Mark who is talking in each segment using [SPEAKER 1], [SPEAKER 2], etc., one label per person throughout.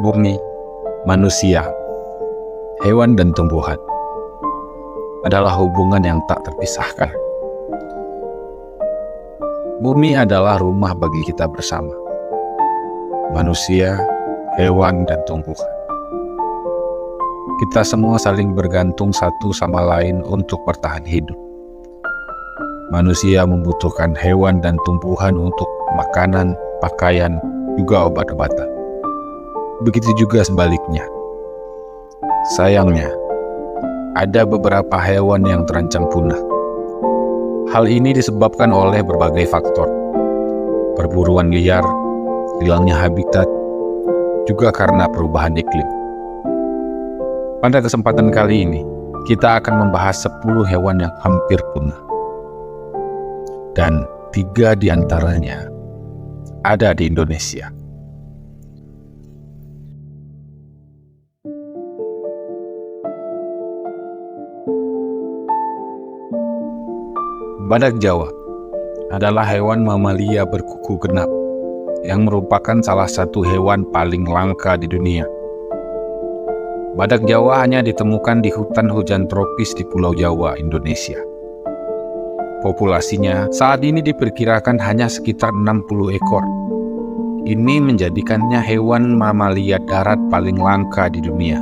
[SPEAKER 1] Bumi, manusia, hewan dan tumbuhan adalah hubungan yang tak terpisahkan. Bumi adalah rumah bagi kita bersama, manusia, hewan, dan tumbuhan. Kita semua saling bergantung satu sama lain untuk bertahan hidup. Manusia membutuhkan hewan dan tumbuhan untuk makanan, pakaian, juga obat-obatan. Begitu juga sebaliknya. Sayangnya, ada beberapa hewan yang terancam punah. Hal ini disebabkan oleh berbagai faktor. Perburuan liar, hilangnya habitat, juga karena perubahan iklim. Pada kesempatan kali ini, kita akan membahas 10 hewan yang hampir punah. Dan 3 di antaranya ada di Indonesia. Badak Jawa adalah hewan mamalia berkuku genap yang merupakan salah satu hewan paling langka di dunia. Badak Jawa hanya ditemukan di hutan hujan tropis di Pulau Jawa, Indonesia. Populasinya saat ini diperkirakan hanya sekitar 60 ekor. Ini menjadikannya hewan mamalia darat paling langka di dunia.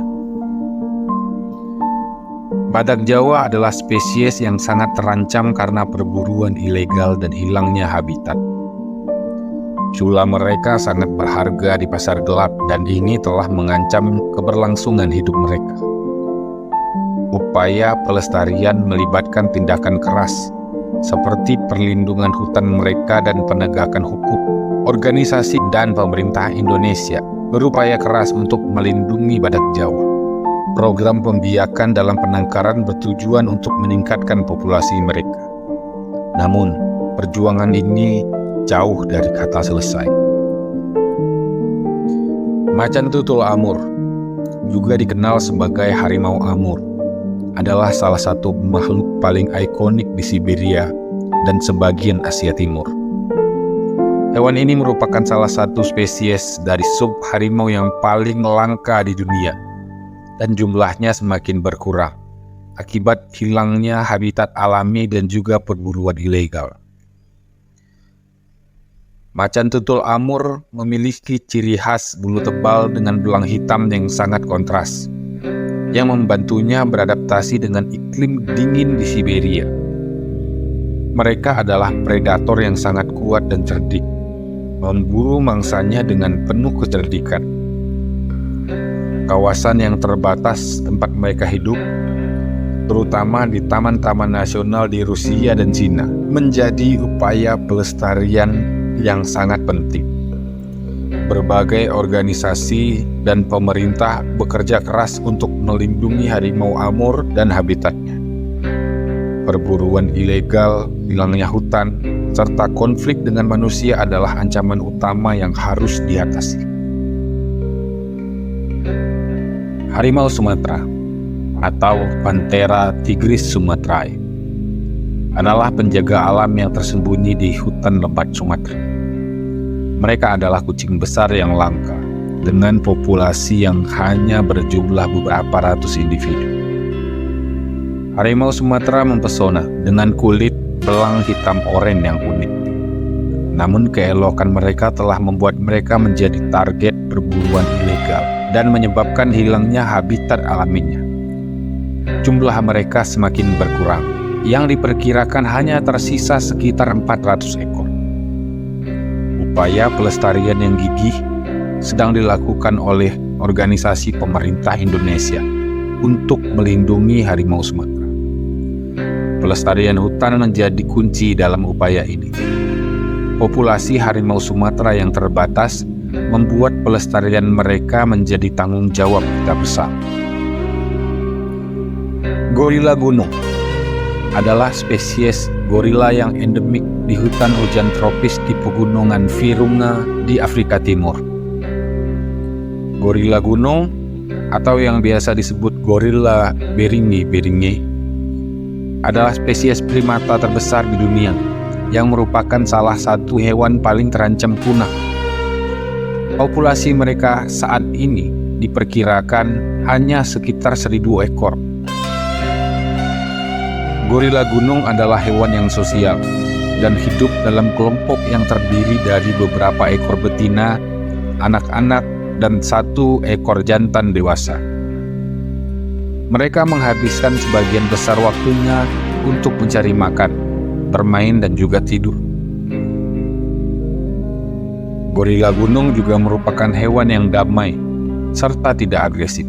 [SPEAKER 1] Badak Jawa adalah spesies yang sangat terancam karena perburuan ilegal dan hilangnya habitat. Jumlah mereka sangat berharga di pasar gelap dan ini telah mengancam keberlangsungan hidup mereka. Upaya pelestarian melibatkan tindakan keras, seperti perlindungan hutan mereka dan penegakan hukum. Organisasi dan pemerintah Indonesia berupaya keras untuk melindungi badak Jawa. Program pembiakan dalam penangkaran bertujuan untuk meningkatkan populasi mereka. Namun, perjuangan ini jauh dari kata selesai. Macan tutul Amur, juga dikenal sebagai harimau Amur, adalah salah satu makhluk paling ikonik di Siberia dan sebagian Asia Timur. Hewan ini merupakan salah satu spesies dari sub harimau yang paling langka di dunia, dan jumlahnya semakin berkurang akibat hilangnya habitat alami dan juga perburuan ilegal. Macan tutul Amur memiliki ciri khas bulu tebal dengan belang hitam yang sangat kontras, yang membantunya beradaptasi dengan iklim dingin di Siberia. Mereka adalah predator yang sangat kuat dan cerdik, memburu mangsanya dengan penuh kecerdikan. Kawasan yang terbatas tempat mereka hidup, terutama di taman-taman nasional di Rusia dan Cina, menjadi upaya pelestarian yang sangat penting. Berbagai organisasi dan pemerintah bekerja keras untuk melindungi harimau Amur dan habitatnya. Perburuan ilegal, hilangnya hutan, serta konflik dengan manusia adalah ancaman utama yang harus diatasi. Harimau Sumatera atau Panthera tigris sumatrae adalah penjaga alam yang tersembunyi di hutan lebat Sumatera. Mereka adalah kucing besar yang langka dengan populasi yang hanya berjumlah beberapa ratus individu. Harimau Sumatera mempesona dengan kulit belang hitam oranye yang unik. Namun keelokan mereka telah membuat mereka menjadi target perburuan ilegal dan menyebabkan hilangnya habitat alaminya. Jumlah mereka semakin berkurang, yang diperkirakan hanya tersisa sekitar 400 ekor. Upaya pelestarian yang gigih sedang dilakukan oleh organisasi pemerintah Indonesia untuk melindungi harimau Sumatera. Pelestarian hutan menjadi kunci dalam upaya ini. Populasi harimau Sumatera yang terbatas membuat pelestarian mereka menjadi tanggung jawab kita bersama. Gorila gunung adalah spesies gorila yang endemik di hutan hujan tropis di pegunungan Virunga di Afrika Timur. Gorila gunung atau yang biasa disebut gorila beringi adalah spesies primata terbesar di dunia yang merupakan salah satu hewan paling terancam punah. Populasi mereka saat ini diperkirakan hanya sekitar 1.000 ekor. Gorila gunung adalah hewan yang sosial dan hidup dalam kelompok yang terdiri dari beberapa ekor betina, anak-anak, dan 1 ekor jantan dewasa. Mereka menghabiskan sebagian besar waktunya untuk mencari makan, bermain, dan juga tidur. Gorila gunung juga merupakan hewan yang damai serta tidak agresif.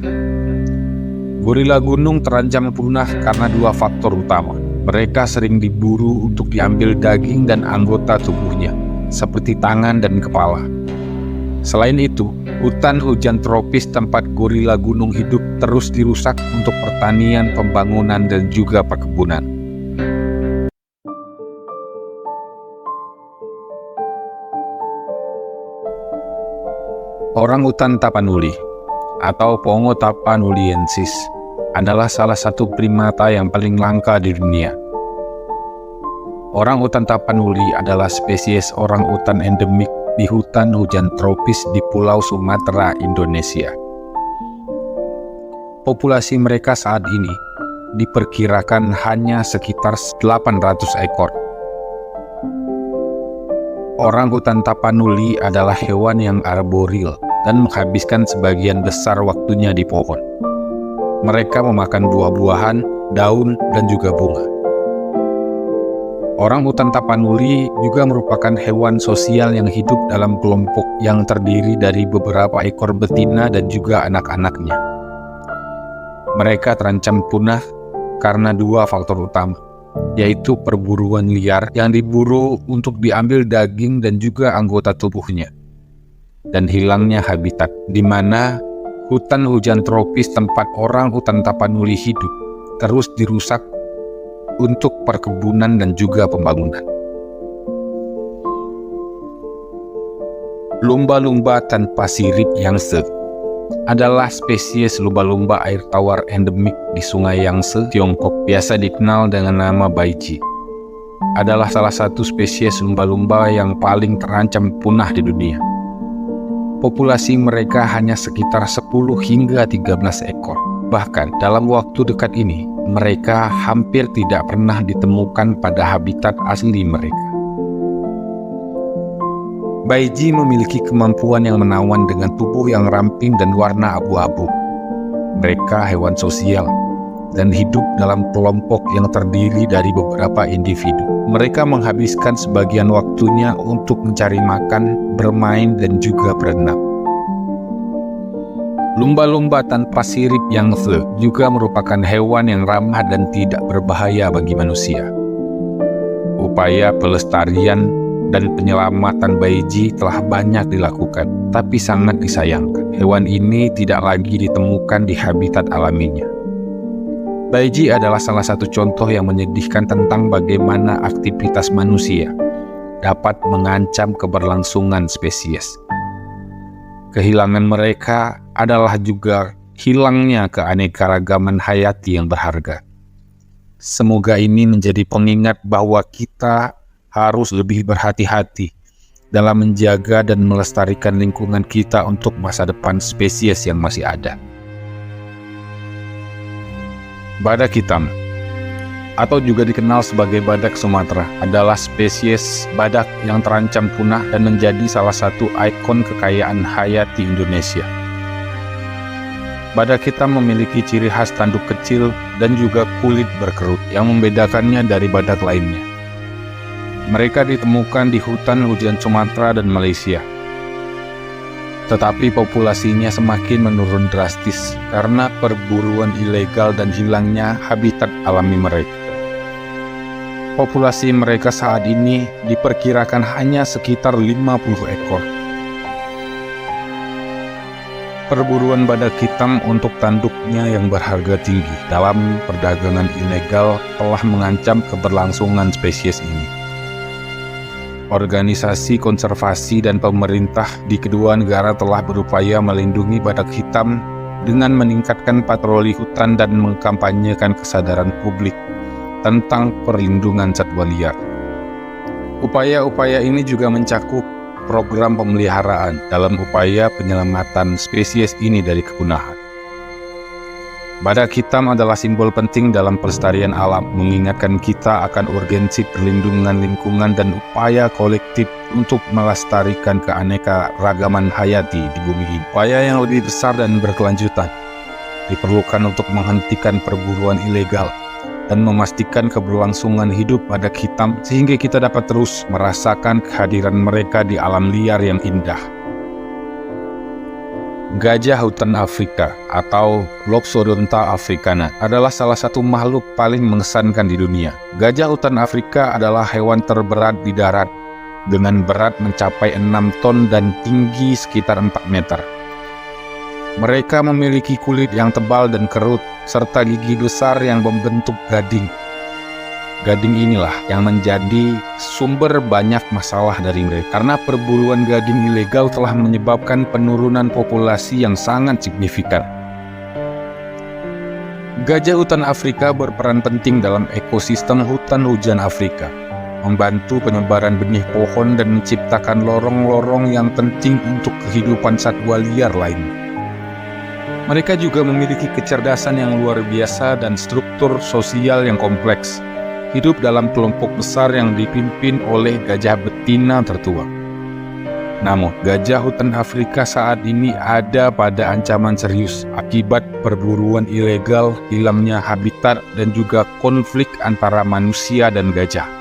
[SPEAKER 1] Gorila gunung terancam punah karena 2 faktor utama. Mereka sering diburu untuk diambil daging dan anggota tubuhnya, seperti tangan dan kepala. Selain itu, hutan hujan tropis tempat gorila gunung hidup terus dirusak untuk pertanian, pembangunan, dan juga perkebunan. Orangutan tapanuli atau Pongo tapanuliensis adalah salah satu primata yang paling langka di dunia. Orangutan tapanuli adalah spesies orangutan endemik di hutan hujan tropis di Pulau Sumatera, Indonesia. Populasi mereka saat ini diperkirakan hanya sekitar 800 ekor. Orangutan tapanuli adalah hewan yang arboril dan menghabiskan sebagian besar waktunya di pohon. Mereka memakan buah-buahan, daun, dan juga bunga. Orangutan tapanuli juga merupakan hewan sosial yang hidup dalam kelompok yang terdiri dari beberapa ekor betina dan juga anak-anaknya. Mereka terancam punah karena 2 faktor utama, yaitu perburuan liar yang diburu untuk diambil daging dan juga anggota tubuhnya, dan hilangnya habitat, di mana hutan hujan tropis tempat orangutan tapanuli hidup terus dirusak untuk perkebunan dan juga pembangunan. Lumba-lumba tanpa sirip Yangtze adalah spesies lumba-lumba air tawar endemik di Sungai Yangtze, Tiongkok, biasa dikenal dengan nama baiji. Adalah salah satu spesies lumba-lumba yang paling terancam punah di dunia. Populasi mereka hanya sekitar 10 hingga 13 ekor. Bahkan dalam waktu dekat ini, mereka hampir tidak pernah ditemukan pada habitat asli mereka. Baiji memiliki kemampuan yang menawan dengan tubuh yang ramping dan warna abu-abu. Mereka hewan sosial dan hidup dalam kelompok yang terdiri dari beberapa individu. Mereka menghabiskan sebagian waktunya untuk mencari makan, bermain, dan juga berenang. Lumba-lumba tanpa sirip Yangtze juga merupakan hewan yang ramah dan tidak berbahaya bagi manusia. Upaya pelestarian dan penyelamatan baiji telah banyak dilakukan, tapi sangat disayangkan. Hewan ini tidak lagi ditemukan di habitat alaminya. Baiji adalah salah satu contoh yang menyedihkan tentang bagaimana aktivitas manusia dapat mengancam keberlangsungan spesies. Kehilangan mereka adalah juga hilangnya keanekaragaman hayati yang berharga. Semoga ini menjadi pengingat bahwa kita harus lebih berhati-hati dalam menjaga dan melestarikan lingkungan kita untuk masa depan spesies yang masih ada. Badak hitam, atau juga dikenal sebagai badak Sumatera, adalah spesies badak yang terancam punah dan menjadi salah satu ikon kekayaan hayati Indonesia. Badak hitam memiliki ciri khas tanduk kecil dan juga kulit berkerut yang membedakannya dari badak lainnya. Mereka ditemukan di hutan hujan Sumatera dan Malaysia. Tetapi populasinya semakin menurun drastis karena perburuan ilegal dan hilangnya habitat alami mereka. Populasi mereka saat ini diperkirakan hanya sekitar 50 ekor. Perburuan badak hitam untuk tanduknya yang berharga tinggi dalam perdagangan ilegal telah mengancam keberlangsungan spesies ini. Organisasi konservasi dan pemerintah di kedua negara telah berupaya melindungi badak hitam dengan meningkatkan patroli hutan dan mengkampanyekan kesadaran publik tentang perlindungan satwa liar. Upaya-upaya ini juga mencakup program pemeliharaan dalam upaya penyelamatan spesies ini dari kepunahan. Badak hitam adalah simbol penting dalam pelestarian alam, mengingatkan kita akan urgensi perlindungan lingkungan dan upaya kolektif untuk melestarikan keanekaragaman hayati di bumi ini. Upaya yang lebih besar dan berkelanjutan diperlukan untuk menghentikan perburuan ilegal dan memastikan keberlangsungan hidup badak hitam sehingga kita dapat terus merasakan kehadiran mereka di alam liar yang indah. Gajah hutan Afrika atau Loxodonta africana adalah salah satu makhluk paling mengesankan di dunia. Gajah hutan Afrika adalah hewan terberat di darat dengan berat mencapai 6 ton dan tinggi sekitar 4 meter. Mereka memiliki kulit yang tebal dan kerut serta gigi besar yang membentuk gading. Gading inilah yang menjadi sumber banyak masalah dari mereka, karena perburuan gading ilegal telah menyebabkan penurunan populasi yang sangat signifikan. Gajah hutan Afrika berperan penting dalam ekosistem hutan hujan Afrika, membantu penyebaran benih pohon dan menciptakan lorong-lorong yang penting untuk kehidupan satwa liar lainnya. Mereka juga memiliki kecerdasan yang luar biasa dan struktur sosial yang kompleks, hidup dalam kelompok besar yang dipimpin oleh gajah betina tertua. Namun, gajah hutan Afrika saat ini ada pada ancaman serius akibat perburuan ilegal, hilangnya habitat, dan juga konflik antara manusia dan gajah.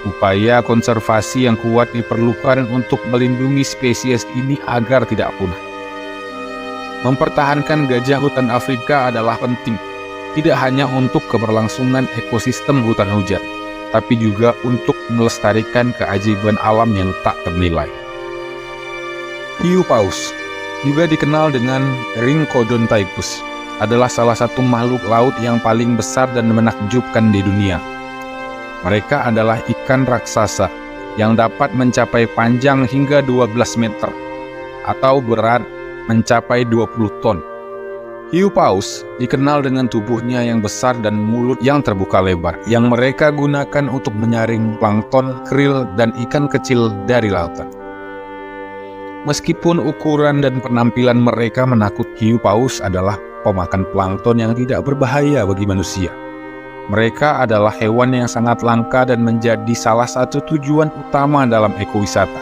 [SPEAKER 1] Upaya konservasi yang kuat diperlukan untuk melindungi spesies ini agar tidak punah. Mempertahankan gajah hutan Afrika adalah penting, tidak hanya untuk keberlangsungan ekosistem hutan hujan, tapi juga untuk melestarikan keajaiban alam yang tak ternilai. Hiu paus, juga dikenal dengan Rhincodontaipus, adalah salah satu makhluk laut yang paling besar dan menakjubkan di dunia. Mereka adalah ikan raksasa yang dapat mencapai panjang hingga 12 meter atau berat mencapai 20 ton. Hiu paus dikenal dengan tubuhnya yang besar dan mulut yang terbuka lebar, yang mereka gunakan untuk menyaring plankton, krill, dan ikan kecil dari lautan. Meskipun ukuran dan penampilan mereka menakutkan, hiu paus adalah pemakan plankton yang tidak berbahaya bagi manusia. Mereka adalah hewan yang sangat langka dan menjadi salah satu tujuan utama dalam ekowisata,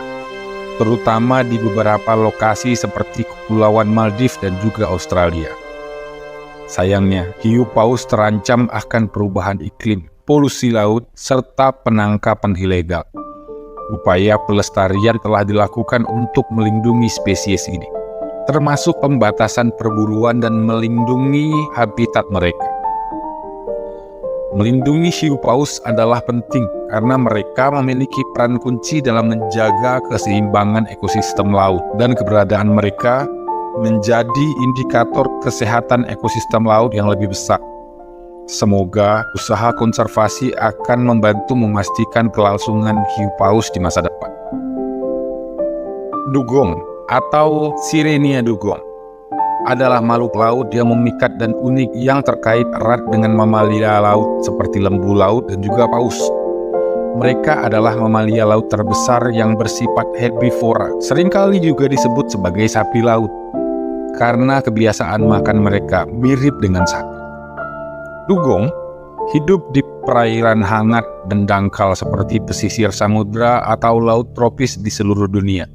[SPEAKER 1] terutama di beberapa lokasi seperti Kepulauan Maldives dan juga Australia. Sayangnya, hiu paus terancam akan perubahan iklim, polusi laut, serta penangkapan ilegal. Upaya pelestarian telah dilakukan untuk melindungi spesies ini, termasuk pembatasan perburuan dan melindungi habitat mereka. Melindungi hiu paus adalah penting karena mereka memiliki peran kunci dalam menjaga keseimbangan ekosistem laut, dan keberadaan mereka menjadi indikator kesehatan ekosistem laut yang lebih besar. Semoga usaha konservasi akan membantu memastikan kelangsungan hiu paus di masa depan. Dugong atau Sirenia dugong adalah makhluk laut yang memikat dan unik yang terkait erat dengan mamalia laut seperti lembu laut dan juga paus. Mereka adalah mamalia laut terbesar yang bersifat herbivora, seringkali juga disebut sebagai sapi laut, karena kebiasaan makan mereka mirip dengan sapi. Dugong hidup di perairan hangat dan dangkal seperti pesisir samudra atau laut tropis di seluruh dunia,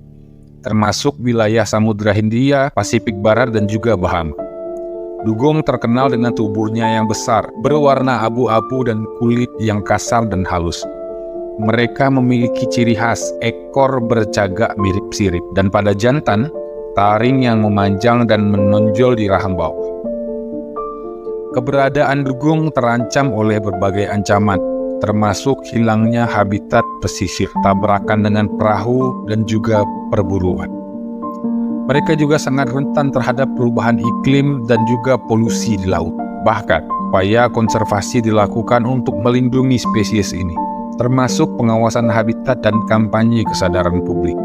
[SPEAKER 1] termasuk wilayah Samudra Hindia, Pasifik Barat, dan juga Bahama. Dugong terkenal dengan tubuhnya yang besar, berwarna abu-abu dan kulit yang kasar dan halus. Mereka memiliki ciri khas ekor bercagak mirip sirip, dan pada jantan, taring yang memanjang dan menonjol di rahang bawah. Keberadaan dugong terancam oleh berbagai ancaman, termasuk hilangnya habitat pesisir, tabrakan dengan perahu, dan juga perburuan. Mereka juga sangat rentan terhadap perubahan iklim dan juga polusi di laut. Bahkan, upaya konservasi dilakukan untuk melindungi spesies ini, termasuk pengawasan habitat dan kampanye kesadaran publik.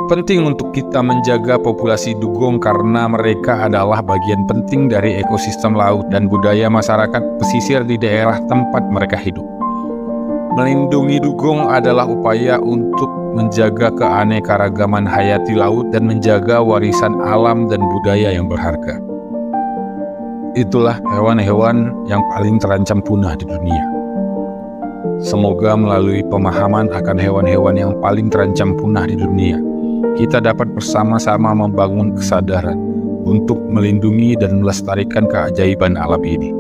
[SPEAKER 1] Penting untuk kita menjaga populasi dugong karena mereka adalah bagian penting dari ekosistem laut dan budaya masyarakat pesisir di daerah tempat mereka hidup. Melindungi dugong adalah upaya untuk menjaga keanekaragaman hayati laut dan menjaga warisan alam dan budaya yang berharga. Itulah hewan-hewan yang paling terancam punah di dunia. Semoga melalui pemahaman akan hewan-hewan yang paling terancam punah di dunia, kita dapat bersama-sama membangun kesadaran untuk melindungi dan melestarikan keajaiban alam ini.